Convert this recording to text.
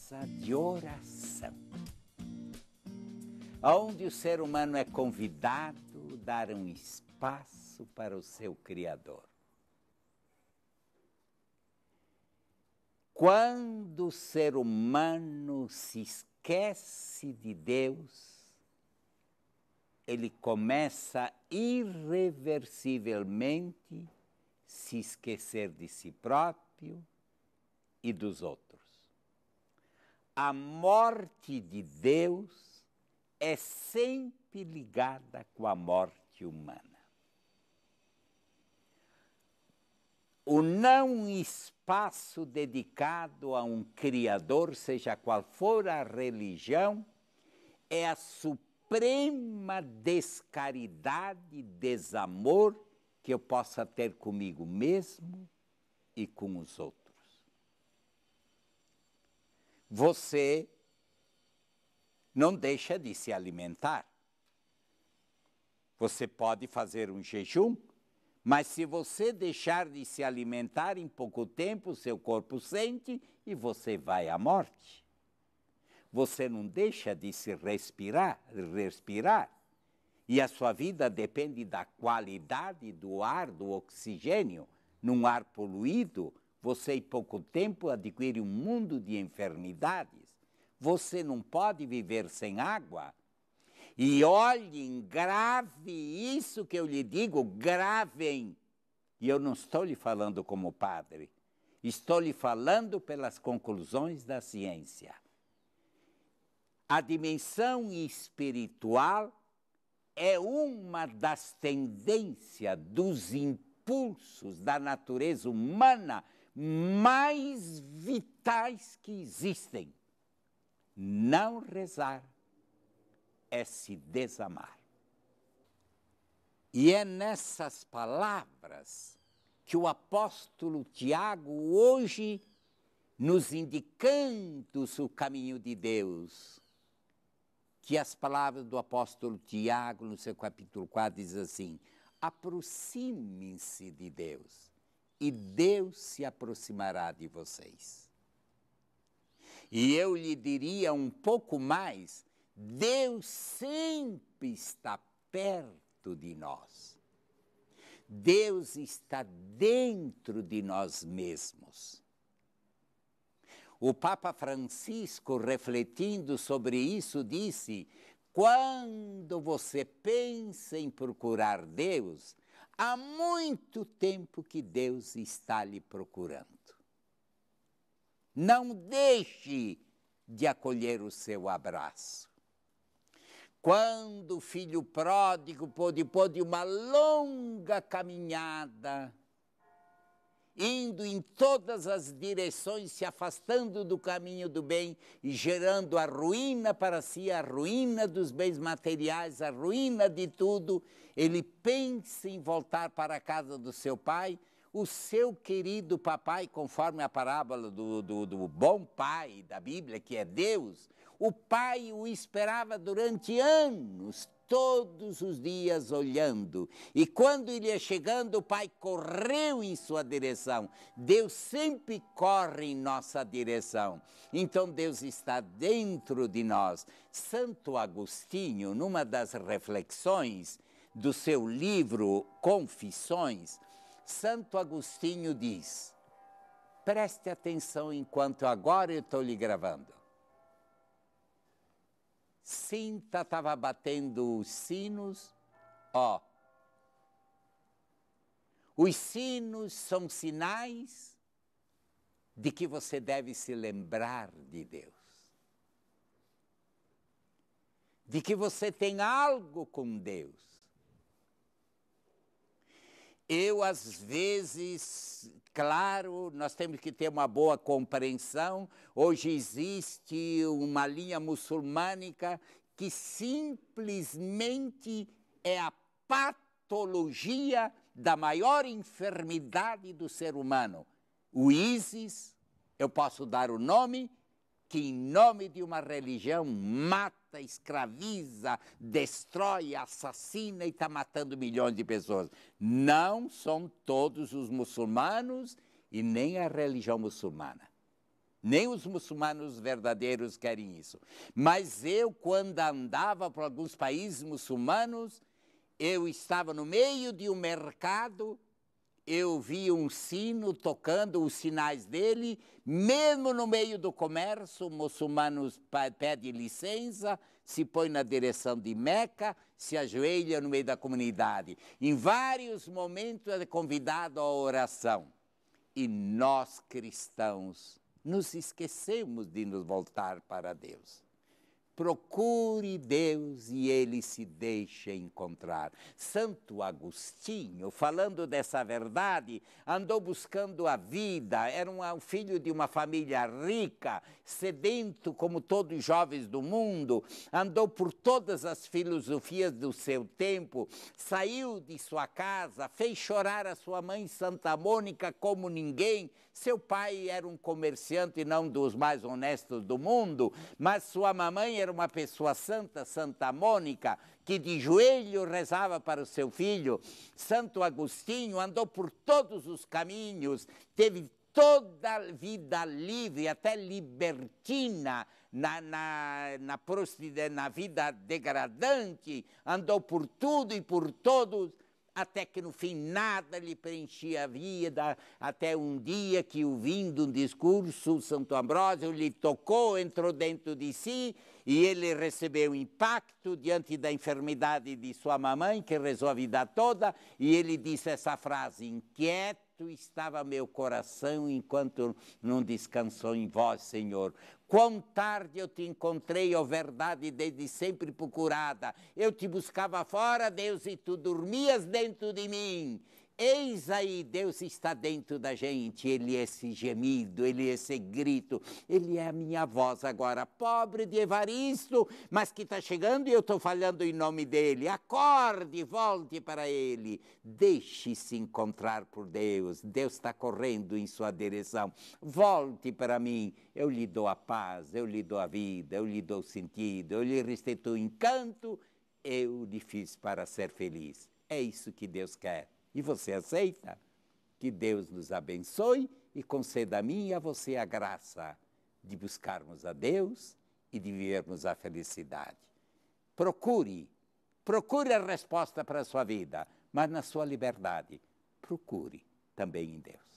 casa de oração, onde o ser humano é convidado a dar um espaço para o seu Criador. Quando o ser humano se esquece de Deus, ele começa irreversivelmente se esquecer de si próprio e dos outros. A morte de Deus é sempre ligada com a morte humana. O não espaço dedicado a um Criador, seja qual for a religião, é a suprema descaridade e desamor que eu possa ter comigo mesmo e com os outros. Você não deixa de se alimentar. Você pode fazer um jejum, mas se você deixar de se alimentar, em pouco tempo seu corpo sente e você vai à morte. Você não deixa de se respirar, e a sua vida depende da qualidade do ar, do oxigênio. Num ar poluído, você em pouco tempo adquire um mundo de enfermidades. Você não pode viver sem água. E olhem, grave isso que eu lhe digo, gravem. E eu não estou lhe falando como padre, estou lhe falando pelas conclusões da ciência. A dimensão espiritual é uma das tendências, dos impulsos da natureza humana mais vitais que existem. Não rezar é se desamar. E é nessas palavras que o apóstolo Tiago, hoje, nos indicando o caminho de Deus, que as palavras do apóstolo Tiago, no seu capítulo 4, diz assim: aproximem-se de Deus, e Deus se aproximará de vocês. E eu lhe diria um pouco mais, Deus sempre está perto de nós. Deus está dentro de nós mesmos. O Papa Francisco, refletindo sobre isso, disse: quando você pensa em procurar Deus, há muito tempo que Deus está lhe procurando. Não deixe de acolher o seu abraço. Quando o filho pródigo depois de uma longa caminhada, indo em todas as direções, se afastando do caminho do bem e gerando a ruína para si, a ruína dos bens materiais, a ruína de tudo, ele pensa em voltar para a casa do seu pai. O seu querido papai, conforme a parábola do bom pai da Bíblia, que é Deus, o pai o esperava durante anos, todos os dias olhando. E quando ele ia chegando, o pai correu em sua direção. Deus sempre corre em nossa direção. Então Deus está dentro de nós. Santo Agostinho, numa das reflexões do seu livro Confissões, Santo Agostinho diz, preste atenção enquanto agora eu estou lhe gravando. Sinta, estava batendo os sinos, ó. Os sinos são sinais de que você deve se lembrar de Deus. De que você tem algo com Deus. Eu, às vezes, claro, nós temos que ter uma boa compreensão. Hoje existe uma linha muçulmânica que simplesmente é a patologia da maior enfermidade do ser humano. O ISIS, eu posso dar o nome, que em nome de uma religião mata, escraviza, destrói, assassina e está matando milhões de pessoas. Não são todos os muçulmanos e nem a religião muçulmana. Nem os muçulmanos verdadeiros querem isso. Mas eu, quando andava por alguns países muçulmanos, eu estava no meio de um mercado, eu vi um sino tocando os sinais dele, mesmo no meio do comércio, muçulmanos pedem licença, se põe na direção de Meca, se ajoelha no meio da comunidade. Em vários momentos é convidado à oração. E nós, cristãos, nos esquecemos de nos voltar para Deus. Procure Deus e Ele se deixa encontrar. Santo Agostinho, falando dessa verdade, andou buscando a vida, era um filho de uma família rica, sedento como todos os jovens do mundo, andou por todas as filosofias do seu tempo, saiu de sua casa, fez chorar a sua mãe Santa Mônica como ninguém. Seu pai era um comerciante, não dos mais honestos do mundo, mas sua mamãe era uma pessoa santa, Santa Mônica, que de joelho rezava para o seu filho. Santo Agostinho andou por todos os caminhos, teve toda a vida livre, até libertina, na vida degradante, andou por tudo e por todos, até que no fim nada lhe preenchia a vida, até um dia que, ouvindo um discurso, Santo Ambrósio lhe tocou, entrou dentro de si, e ele recebeu impacto diante da enfermidade de sua mamãe, que rezou a vida toda, e ele disse essa frase: inquieto estava meu coração enquanto não descansou em vós, Senhor. Quão tarde eu te encontrei, ó verdade, desde sempre procurada. Eu te buscava fora, Deus, e tu dormias dentro de mim. Eis aí, Deus está dentro da gente, Ele é esse gemido, Ele é esse grito, Ele é a minha voz agora, pobre de Evaristo, mas que está chegando e eu estou falando em nome dEle. Acorde, volte para Ele, deixe-se encontrar por Deus, Deus está correndo em sua direção. Volte para mim, eu lhe dou a paz, eu lhe dou a vida, eu lhe dou sentido, eu lhe restituo o encanto, eu lhe fiz para ser feliz. É isso que Deus quer. E você aceita? Que Deus nos abençoe e conceda a mim e a você a graça de buscarmos a Deus e de vivermos a felicidade. Procure a resposta para a sua vida, mas na sua liberdade, procure também em Deus.